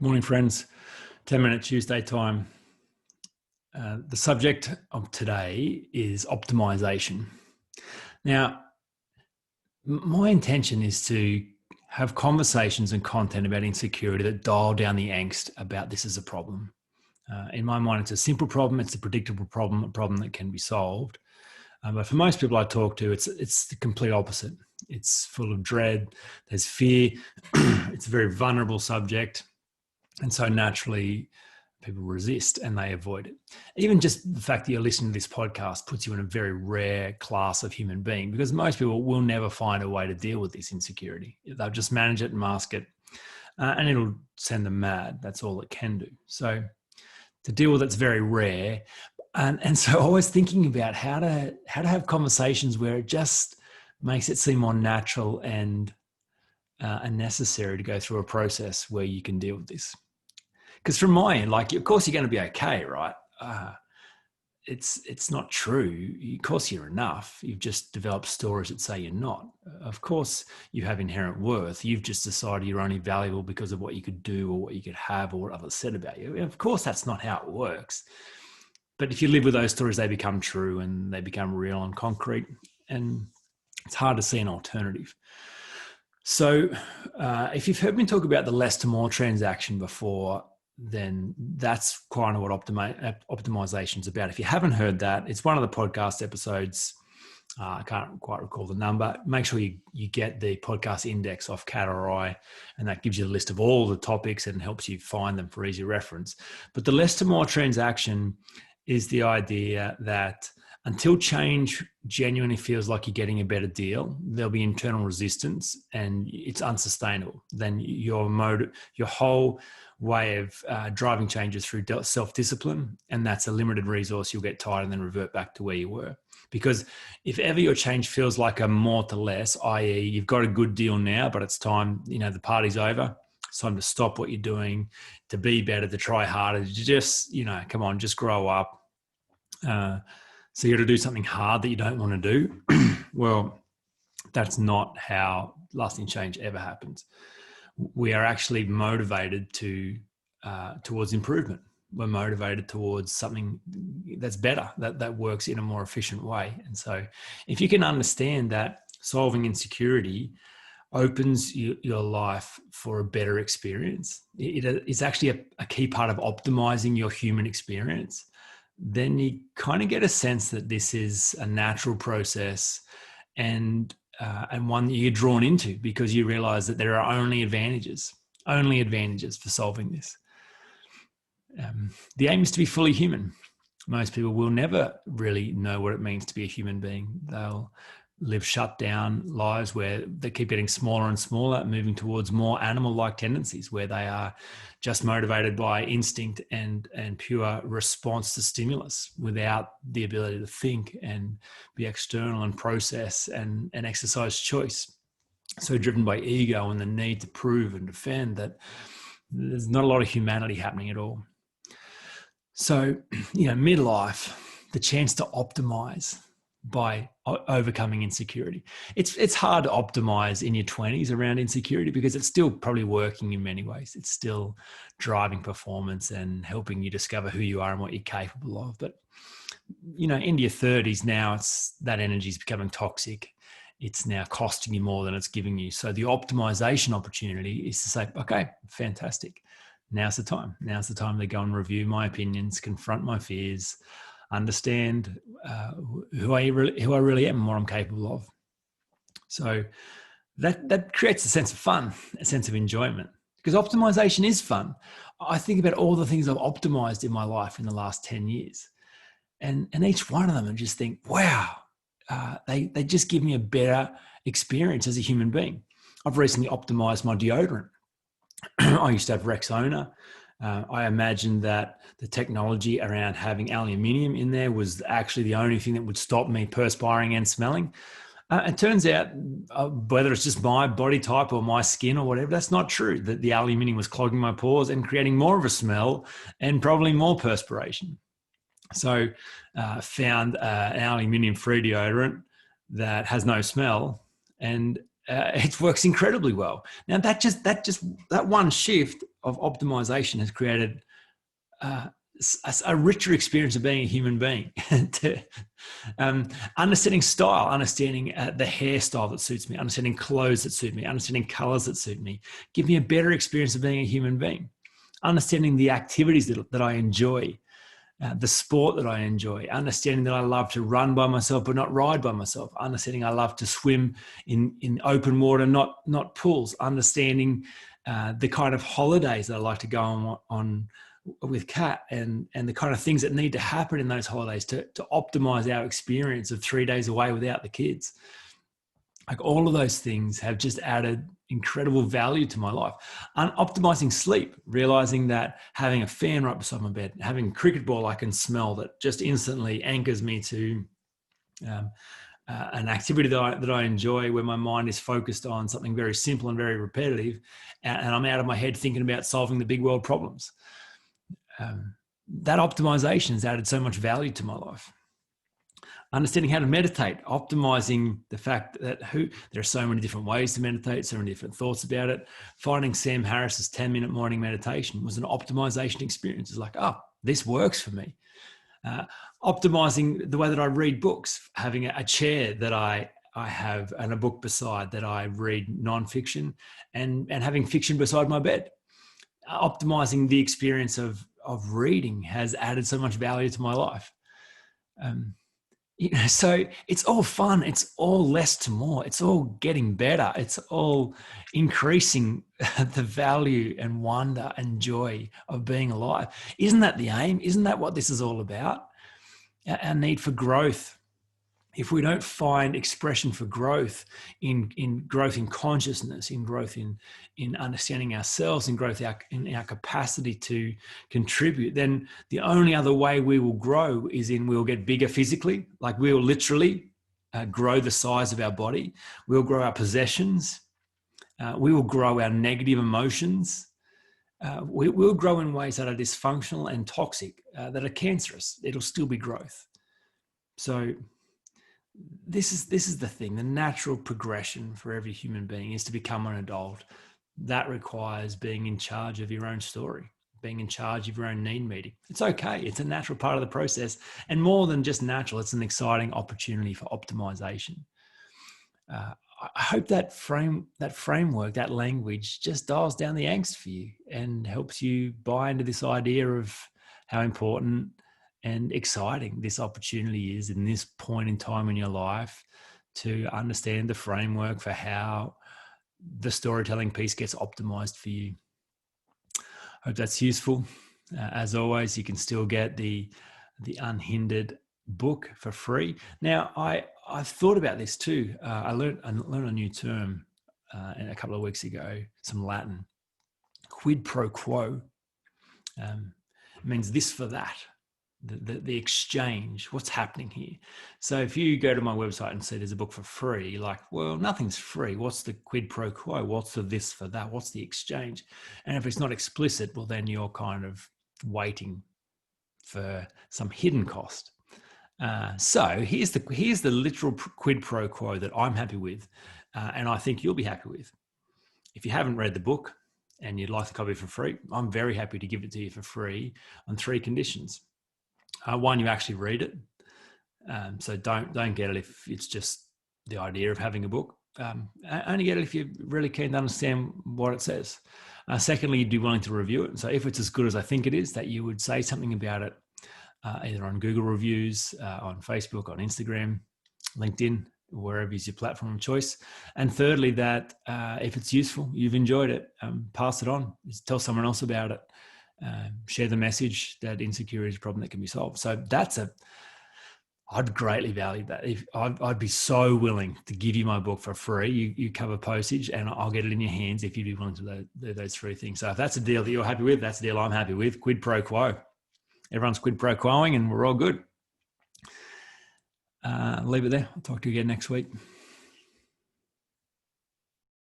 Morning, friends. 10-minute Tuesday time. The subject of today is optimisation. Now, my intention is to have conversations and content about insecurity that dial down the angst about this as a problem. In my mind, it's a simple problem. It's a predictable problem, a problem that can be solved. But for most people I talk to, it's the complete opposite. It's full of dread. There's fear. It's a very vulnerable subject. And so naturally, people resist and they avoid it. Even just the fact that you're listening to this podcast puts you in a very rare class of human being, because most people will never find a way to deal with this insecurity. They'll just manage it and mask it, and it'll send them mad. That's all it can do. So to deal with it's very rare. And so I was thinking about how to have conversations where it just makes it seem more natural and necessary to go through a process where you can deal with this. Because from my end, of course you're going to be okay, right? It's not true. Of course you're enough. You've just developed stories that say you're not. Of course you have inherent worth. You've just decided you're only valuable because of what you could do or what you could have or what others said about you. And of course that's not how it works. But if you live with those stories, they become true and they become real and concrete. And it's hard to see an alternative. So if you've heard me talk about the less to more transaction before, then that's kind of what optimization is about. If you haven't heard that, it's one of the podcast episodes. I can't quite recall the number. Make sure you get the podcast index off Cat or I, and that gives you a list of all the topics and helps you find them for easy reference. But the less to more transaction is the idea that until change genuinely feels like you're getting a better deal, there'll be internal resistance and it's unsustainable. Then your whole way of driving changes through self-discipline, and that's a limited resource. You'll get tired and then revert back to where you were. Because if ever your change feels like a more to less, i.e. you've got a good deal now, but it's time, the party's over. It's time to stop what you're doing, to be better, to try harder, to just, come on, just grow up. So you got to do something hard that you don't want to do. Well, that's not how lasting change ever happens. We are actually motivated towards improvement. We're motivated towards something that's better, that works in a more efficient way. And so if you can understand that solving insecurity opens your life for a better experience, it's actually a key part of optimizing your human experience, then you kind of get a sense that this is a natural process and one that you're drawn into because you realize that there are only advantages for solving this. The aim is to be fully human. Most people will never really know what it means to be a human being. They'll live shut down lives where they keep getting smaller and smaller, moving towards more animal-like tendencies where they are just motivated by instinct and pure response to stimulus without the ability to think and be external and process and exercise choice. So driven by ego and the need to prove and defend that there's not a lot of humanity happening at all. So, midlife, the chance to optimize by overcoming insecurity. It's hard to optimize in your 20s around insecurity because it's still probably working in many ways. It's still driving performance and helping you discover who you are and what you're capable of. But, into your 30s now, that energy is becoming toxic. It's now costing you more than it's giving you. So the optimization opportunity is to say, okay, fantastic. Now's the time. Now's the time to go and review my opinions, confront my fears, understand who I really am and what I'm capable of. So that creates a sense of fun, a sense of enjoyment, because optimization is fun. I think about all the things I've optimized in my life in the last 10 years. And each one of them, I just think, wow, they just give me a better experience as a human being. I've recently optimized my deodorant. I used to have Rexona. I imagined that the technology around having aluminium in there was actually the only thing that would stop me perspiring and smelling. It turns out, whether it's just my body type or my skin or whatever, that's not true. That the aluminium was clogging my pores and creating more of a smell and probably more perspiration. So found an aluminium-free deodorant that has no smell, and it works incredibly well. Now that one shift of optimization has created a richer experience of being a human being. Understanding style, understanding the hairstyle that suits me, understanding clothes that suit me, understanding colors that suit me, give me a better experience of being a human being. Understanding the activities that I enjoy, the sport that I enjoy, understanding that I love to run by myself but not ride by myself, understanding I love to swim in open water, not pools, understanding the kind of holidays that I like to go on with Kat, and the kind of things that need to happen in those holidays to optimize our experience of 3 days away without the kids. Like, all of those things have just added incredible value to my life. And optimizing sleep, realizing that having a fan right beside my bed, having a cricket ball I can smell that just instantly anchors me to an activity that I enjoy, where my mind is focused on something very simple and very repetitive, and I'm out of my head thinking about solving the big world problems. That optimization has added so much value to my life. Understanding how to meditate, optimizing the fact that there are so many different ways to meditate, so many different thoughts about it. Finding Sam Harris's 10-minute morning meditation was an optimization experience. It's like, oh, this works for me. Optimizing the way that I read books, having a chair that I have and a book beside that I read nonfiction, and having fiction beside my bed. Optimizing the experience of reading has added so much value to my life. So it's all fun. It's all less to more. It's all getting better. It's all increasing the value and wonder and joy of being alive. Isn't that the aim? Isn't that what this is all about? Our need for growth. If we don't find expression for growth in growth in consciousness, in growth in understanding ourselves, in growth in our capacity to contribute, then the only other way we will grow is we'll get bigger physically. Like, we'll literally grow the size of our body. We'll grow our possessions. We will grow our negative emotions. We'll grow in ways that are dysfunctional and toxic, that are cancerous. It'll still be growth. So this is the thing. The natural progression for every human being is to become an adult. That requires being in charge of your own story, being in charge of your own need meeting. It's okay. It's a natural part of the process. And more than just natural, it's an exciting opportunity for optimization. I hope that framework, that language just dials down the angst for you and helps you buy into this idea of how important and exciting this opportunity is in this point in time in your life to understand the framework for how the storytelling piece gets optimized for you. Hope that's useful. As always, you can still get the Unhindered book for free. Now, I've thought about this too. I learned a new term a couple of weeks ago, some Latin. Quid pro quo means this for that. The exchange, what's happening here. So if you go to my website and say there's a book for free, you're like, well, nothing's free. What's the quid pro quo? What's the this for that? What's the exchange? And if it's not explicit, well, then you're kind of waiting for some hidden cost. So here's the literal quid pro quo that I'm happy with, and I think you'll be happy with. If you haven't read the book and you'd like the copy for free, I'm very happy to give it to you for free on 3 conditions. One, you actually read it. So don't get it if it's just the idea of having a book. Only get it if you're really keen to understand what it says. Secondly, you'd be willing to review it. So if it's as good as I think it is, that you would say something about it, either on Google reviews, on Facebook, on Instagram, LinkedIn, wherever is your platform of choice. And thirdly, that if it's useful, you've enjoyed it, pass it on. Just tell someone else about it. Share the message that insecurity is a problem that can be solved. So I'd greatly value that. I'd be so willing to give you my book for free. You cover postage and I'll get it in your hands if you'd be willing to do those 3 things. So if that's a deal that you're happy with, that's a deal I'm happy with. Quid pro quo. Everyone's quid pro quoing and we're all good. Leave it there. I'll talk to you again next week.